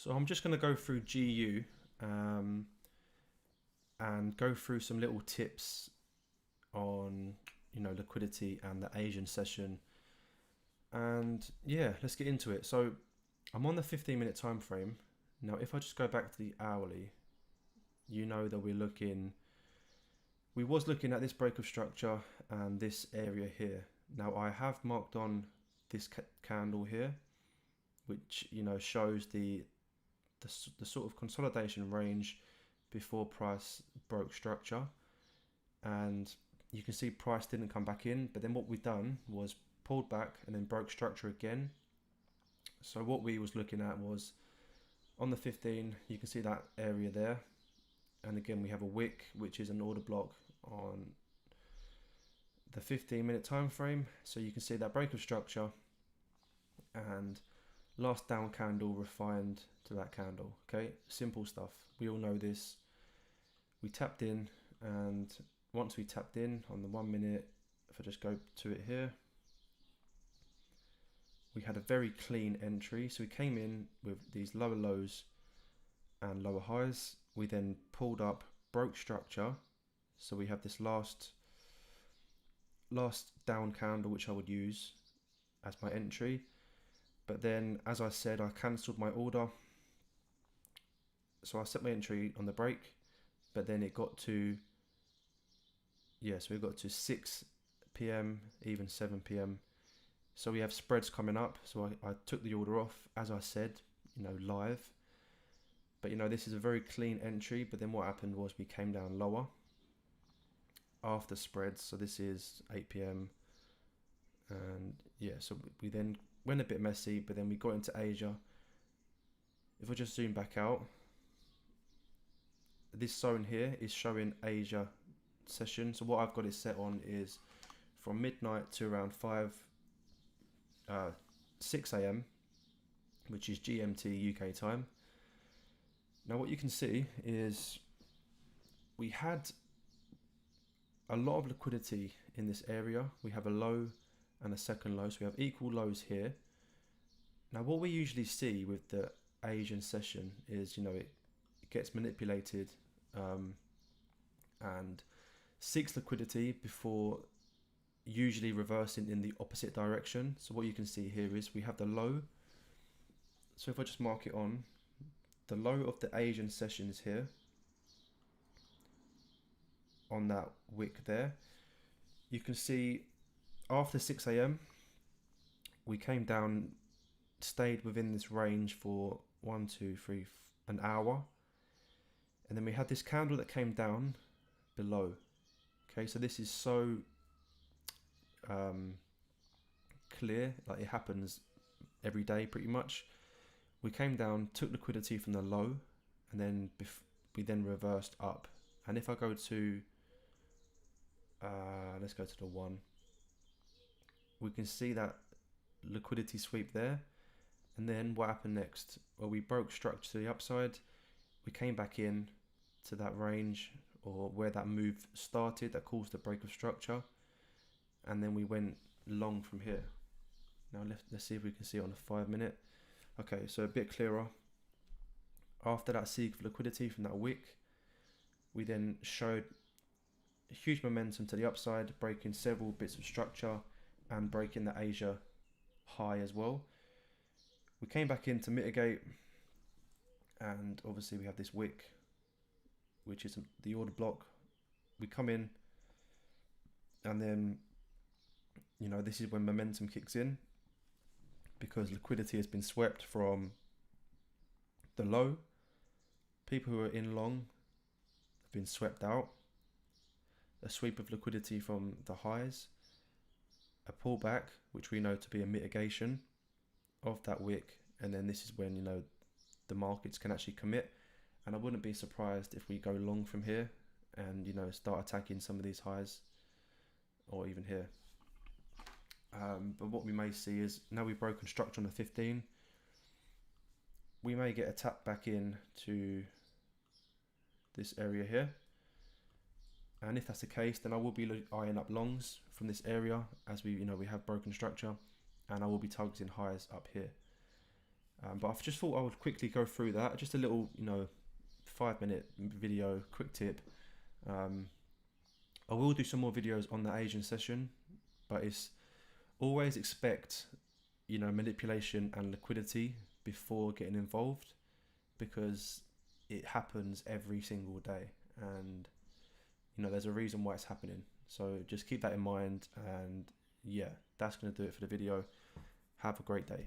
So I'm just going to go through GU and go through some little tips on liquidity and the Asian session. And yeah, let's get into it. So I'm on the 15-minute time frame. Now if I just go back to the hourly, you know that we was looking at this break of structure and this area here. Now I have marked on this candle here, which shows the sort of consolidation range before price broke structure, and you can see price didn't come back in, but then what we've done was pulled back and then broke structure again. So what we was looking at was on the 15, you can see that area there, and again we have a wick, which is an order block on the 15-minute time frame. So you can see that break of structure and last down candle refined to that candle. Okay, simple stuff, we all know this. We tapped in, and once we tapped in on the 1 minute, if I just go to it here, we had a very clean entry. So we came in with these lower lows and lower highs. We then pulled up, broke structure. So we have this last down candle, which I would use as my entry. But then, as I said, I cancelled my order. So I set my entry on the break, but then it got to, so we got to 6 p.m, even 7 p.m. So we have spreads coming up. So I took the order off, as I said, live. But this is a very clean entry. But then what happened was we came down lower after spreads. So this is 8 p.m. And so we then went a bit messy, but then we got into Asia. If I just zoom back out, this zone here is showing Asia session. So what I've got it set on is from midnight to around 6 a.m, which is GMT UK time. Now what you can see is we had a lot of liquidity in this area. We have a low and a second low, so we have equal lows here. Now what we usually see with the Asian session is it gets manipulated and seeks liquidity before usually reversing in the opposite direction. So what you can see here is we have the low. So if I just mark it on, the low of the Asian session is here on that wick there. You can see after 6 a.m, we came down, stayed within this range for an hour, and then we had this candle that came down below. Okay, so this is so clear, like it happens every day pretty much. We came down, took liquidity from the low, and then we then reversed up. And if I go to let's go to the 1, we can see that liquidity sweep there. And then what happened next? Well, we broke structure to the upside. We came back in to that range, or where that move started, that caused the break of structure, and then we went long from here. Now let's see if we can see it on a 5 minute. Okay, so a bit clearer. After that seek of liquidity from that wick, we then showed huge momentum to the upside, breaking several bits of structure and breaking the Asia high as well. We came back in to mitigate, and obviously we have this wick, which is the order block. We come in, and then this is when momentum kicks in, because liquidity has been swept from the low. People who are in long have been swept out. A sweep of liquidity from the highs, a pullback, which we know to be a mitigation of that wick, and then this is when the markets can actually commit. And I wouldn't be surprised if we go long from here and start attacking some of these highs, or even here. But what we may see is, now we've broken structure on the 15, we may get a tap back in to this area here. And if that's the case, then I will be eyeing up longs from this area, as we have broken structure, and I will be targeting highs up here. But I've just thought I would quickly go through that. Just a little, 5-minute video, quick tip. I will do some more videos on the Asian session, but it's always expect, manipulation and liquidity before getting involved, because it happens every single day, and there's a reason why it's happening. So just keep that in mind, and yeah, that's going to do it for the video. Have a great day.